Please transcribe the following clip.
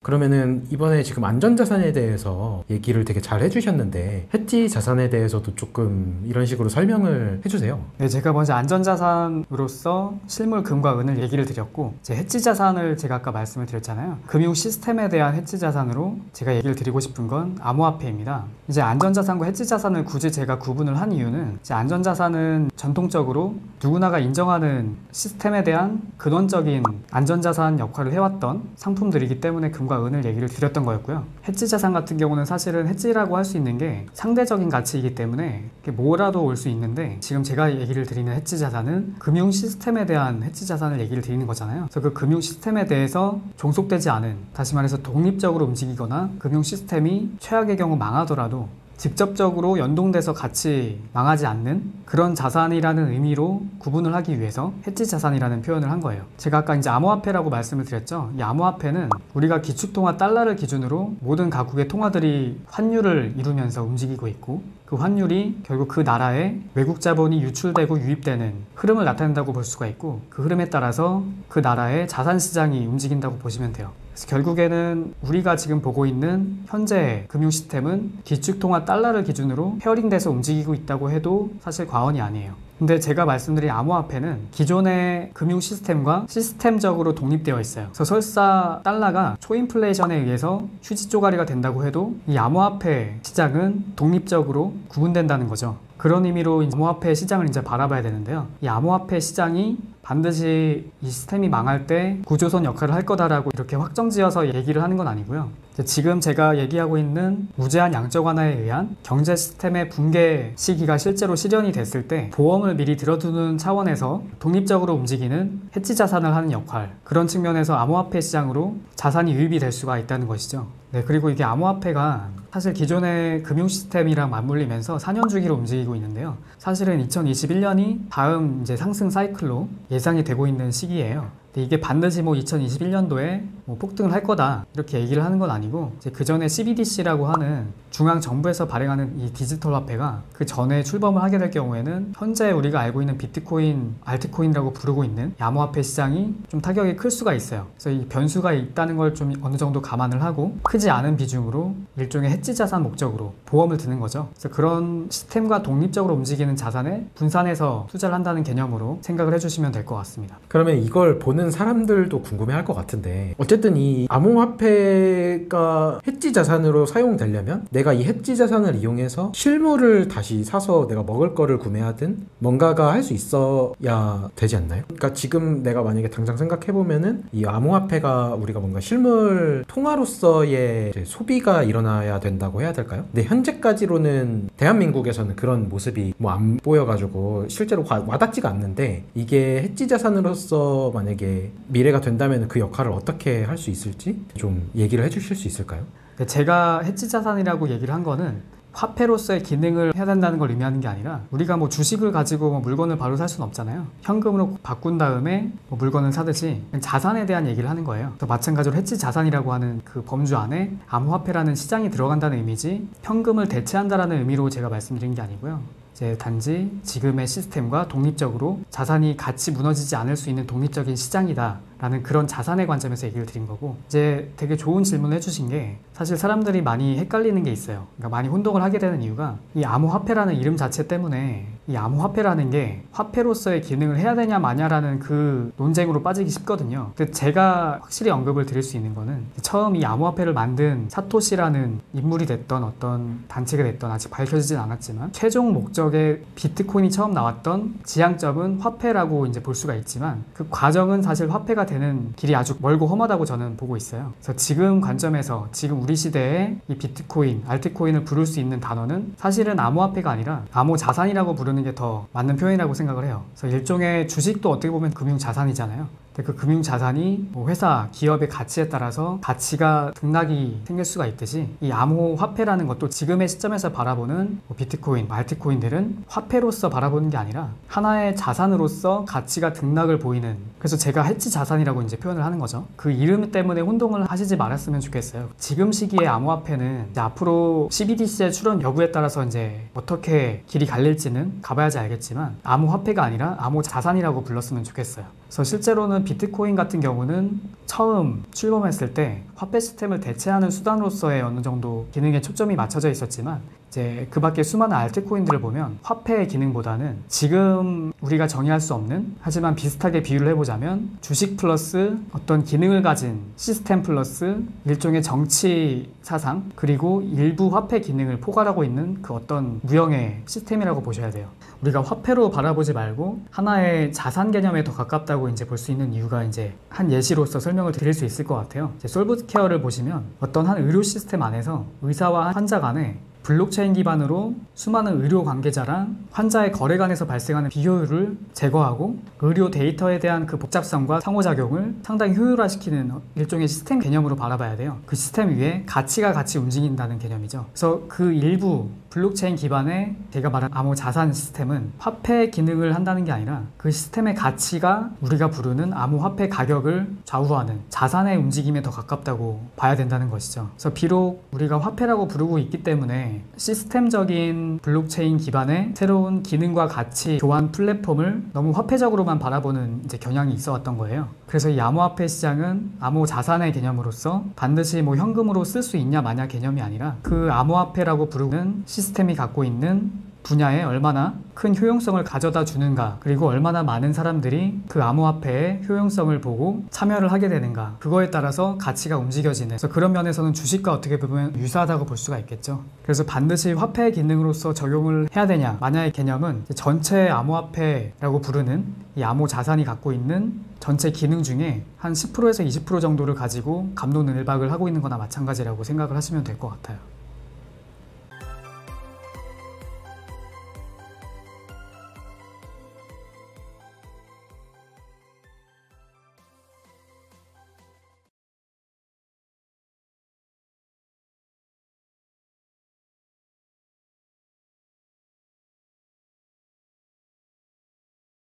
그러면은 이번에 지금 안전자산에 대해서 얘기를 되게 잘 해주셨는데 해지 자산에 대해서도 조금 이런 식으로 설명을 해주세요. 네, 제가 먼저 안전자산으로서 실물 금과 은을 얘기를 드렸고, 이제 해지 자산을 제가 아까 말씀을 드렸잖아요. 금융 시스템에 대한 해지 자산으로 제가 얘기를 드리고 싶은 건 암호화폐입니다. 이제 안전자산과 해지 자산을 굳이 제가 구분을 한 이유는, 이제 안전자산은 전통적으로 누구나가 인정하는 시스템에 대한 근원적인 안전자산 역할을 해왔던 상품들이기 때문에 금과 은을 얘기를 드렸던 거였고요. 해지 자산 같은 경우는 사실은 해지라고 할 수 있는 게 상대적인 가치이기 때문에 뭐라도 올 수 있는데, 지금 제가 얘기를 드리는 해지 자산은 금융 시스템에 대한 해지 자산을 얘기를 드리는 거잖아요. 그래서 그 금융 시스템에 대해서 종속되지 않은, 다시 말해서 독립적으로 움직이거나 금융 시스템이 최악의 경우 망하더라도 직접적으로 연동돼서 같이 망하지 않는 그런 자산이라는 의미로 구분을 하기 위해서 해지 자산이라는 표현을 한 거예요. 제가 아까 이제 암호화폐라고 말씀을 드렸죠. 이 암호화폐는 우리가 기축통화 달러를 기준으로 모든 각국의 통화들이 환율을 이루면서 움직이고 있고, 그 환율이 결국 그 나라에 외국 자본이 유출되고 유입되는 흐름을 나타낸다고 볼 수가 있고, 그 흐름에 따라서 그 나라의 자산 시장이 움직인다고 보시면 돼요. 그래서 결국에는 우리가 지금 보고 있는 현재 금융 시스템은 기축통화 달러를 기준으로 페어링돼서 움직이고 있다고 해도 사실 과언이 아니에요. 근데 제가 말씀드린 암호화폐는 기존의 금융 시스템과 시스템적으로 독립되어 있어요. 그래서 설사 달러가 초인플레이션에 의해서 휴지 쪼가리가 된다고 해도 이 암호화폐 시장은 독립적으로 구분된다는 거죠. 그런 의미로 암호화폐 시장을 이제 바라봐야 되는데요. 이 암호화폐 시장이 반드시 이 시스템이 망할 때 구조선 역할을 할 거다라고 이렇게 확정지어서 얘기를 하는 건 아니고요. 지금 제가 얘기하고 있는 무제한 양적 완화에 의한 경제 시스템의 붕괴 시기가 실제로 실현이 됐을 때 보험을 미리 들어두는 차원에서 독립적으로 움직이는 해지 자산을 하는 역할, 그런 측면에서 암호화폐 시장으로 자산이 유입이 될 수가 있다는 것이죠. 네, 그리고 이게 암호화폐가 사실 기존의 금융 시스템이랑 맞물리면서 4년 주기로 움직이고 있는데요. 사실은 2021년이 다음 이제 상승 사이클로 예상이 되고 있는 시기예요. 이게 반드시 2021년도에 폭등을 할 거다 이렇게 얘기를 하는 건 아니고, 이제 그 전에 CBDC라고 하는 중앙 정부에서 발행하는 이 디지털 화폐가 그 전에 출범을 하게 될 경우에는 현재 우리가 알고 있는 비트코인, 알트코인이라고 부르고 있는 암호화폐 시장이 좀 타격이 클 수가 있어요. 그래서 이 변수가 있다는 걸 좀 어느 정도 감안을 하고 크지 않은 비중으로 일종의 해지 자산 목적으로 보험을 드는 거죠. 그래서 그런 시스템과 독립적으로 움직이는 자산에 분산해서 투자를 한다는 개념으로 생각을 해주시면 될 것 같습니다. 그러면 이걸 보는 사람들도 궁금해할 것 같은데, 어쨌든 이 암호화폐가 해지 자산으로 사용되려면 내가 이 해지 자산을 이용해서 실물을 다시 사서 내가 먹을 거를 구매하든 뭔가가 할 수 있어야 되지 않나요? 그러니까 지금 내가 만약에 당장 생각해보면은 이 암호화폐가 우리가 뭔가 실물 통화로서의 소비가 일어나야 된다고 해야 될까요? 근데 현재까지로는 대한민국에서는 그런 모습이 안 보여가지고 실제로 와닿지가 않는데, 이게 해지 자산으로서 만약에 미래가 된다면 그 역할을 어떻게 할 수 있을지 좀 얘기를 해주실 수 있을까요? 제가 해지 자산이라고 얘기를 한 거는 화폐로서의 기능을 해야 된다는 걸 의미하는 게 아니라, 우리가 주식을 가지고 물건을 바로 살 수는 없잖아요. 현금으로 바꾼 다음에 물건을 사듯이 자산에 대한 얘기를 하는 거예요. 또 마찬가지로 해지 자산이라고 하는 그 범주 안에 암호화폐라는 시장이 들어간다는 의미지, 현금을 대체한다라는 의미로 제가 말씀드린 게 아니고요. 이제 단지 지금의 시스템과 독립적으로 자산이 같이 무너지지 않을 수 있는 독립적인 시장이다 라는 그런 자산의 관점에서 얘기를 드린 거고, 이제 되게 좋은 질문을 해주신 게, 사실 사람들이 많이 헷갈리는 게 있어요. 그러니까 많이 혼동을 하게 되는 이유가, 이 암호화폐라는 이름 자체 때문에 이 암호화폐라는 게 화폐로서의 기능을 해야 되냐 마냐라는 그 논쟁으로 빠지기 쉽거든요. 근데 제가 확실히 언급을 드릴 수 있는 거는, 처음 이 암호화폐를 만든 사토시라는 인물이 됐던 어떤 단체가 됐던, 아직 밝혀지진 않았지만 최종 목적의 비트코인이 처음 나왔던 지향점은 화폐라고 이제 볼 수가 있지만, 그 과정은 사실 화폐가 되는 길이 아주 멀고 험하다고 저는 보고 있어요. 그래서 지금 관점에서 지금 우리 시대에 이 비트코인, 알트코인을 부를 수 있는 단어는 사실은 암호화폐가 아니라 암호자산이라고 부르는 게 더 맞는 표현이라고 생각을 해요. 그래서 일종의 주식도 어떻게 보면 금융자산이잖아요. 그 금융자산이 회사, 기업의 가치에 따라서 가치가 등락이 생길 수가 있듯이, 이 암호화폐라는 것도 지금의 시점에서 바라보는 비트코인, 알트코인들은 화폐로서 바라보는 게 아니라 하나의 자산으로서 가치가 등락을 보이는, 그래서 제가 해지 자산이라고 이제 표현을 하는 거죠. 그 이름 때문에 혼동을 하시지 말았으면 좋겠어요. 지금 시기의 암호화폐는 이제 앞으로 CBDC의 출원 여부에 따라서 이제 어떻게 길이 갈릴지는 가봐야지 알겠지만, 암호화폐가 아니라 암호자산이라고 불렀으면 좋겠어요. 그래서 실제로는 비트코인 같은 경우는 처음 출범했을 때 화폐 시스템을 대체하는 수단으로서의 어느 정도 기능에 초점이 맞춰져 있었지만 이제 그 밖에 수많은 알트코인들을 보면 화폐의 기능보다는 지금 우리가 정의할 수 없는, 하지만 비슷하게 비유를 해보자면 주식 플러스 어떤 기능을 가진 시스템 플러스 일종의 정치 사상, 그리고 일부 화폐 기능을 포괄하고 있는 그 어떤 무형의 시스템이라고 보셔야 돼요. 우리가 화폐로 바라보지 말고 하나의 자산 개념에 더 가깝다고 이제 볼 수 있는 이유가 이제 한 예시로서 설명을 드릴 수 있을 것 같아요. 솔브케어를 보시면 어떤 한 의료 시스템 안에서 의사와 환자 간에 블록체인 기반으로 수많은 의료 관계자랑 환자의 거래 간에서 발생하는 비효율을 제거하고 의료 데이터에 대한 그 복잡성과 상호작용을 상당히 효율화시키는 일종의 시스템 개념으로 바라봐야 돼요. 그 시스템 위에 가치가 같이 움직인다는 개념이죠. 그래서 그 일부 블록체인 기반의 제가 말한 암호 자산 시스템은 화폐 기능을 한다는 게 아니라 그 시스템의 가치가 우리가 부르는 암호 화폐 가격을 좌우하는 자산의 움직임에 더 가깝다고 봐야 된다는 것이죠. 그래서 비록 우리가 화폐라고 부르고 있기 때문에 시스템적인 블록체인 기반의 새로운 기능과 가치 교환 플랫폼을 너무 화폐적으로만 바라보는 이제 경향이 있어 왔던 거예요. 그래서 이 암호화폐 시장은 암호 자산의 개념으로서 반드시 뭐 현금으로 쓸 수 있냐 마냐 개념이 아니라 그 암호화폐라고 부르는 시스템이 갖고 있는 분야에 얼마나 큰 효용성을 가져다 주는가, 그리고 얼마나 많은 사람들이 그 암호화폐의 효용성을 보고 참여를 하게 되는가, 그거에 따라서 가치가 움직여지는, 그래서 그런 면에서는 주식과 어떻게 보면 유사하다고 볼 수가 있겠죠. 그래서 반드시 화폐 기능으로서 적용을 해야 되냐 마냐의 개념은 전체 암호화폐라고 부르는 이 암호 자산이 갖고 있는 전체 기능 중에 한 10%에서 20% 정도를 가지고 갑론을박을 하고 있는 거나 마찬가지라고 생각을 하시면 될 것 같아요.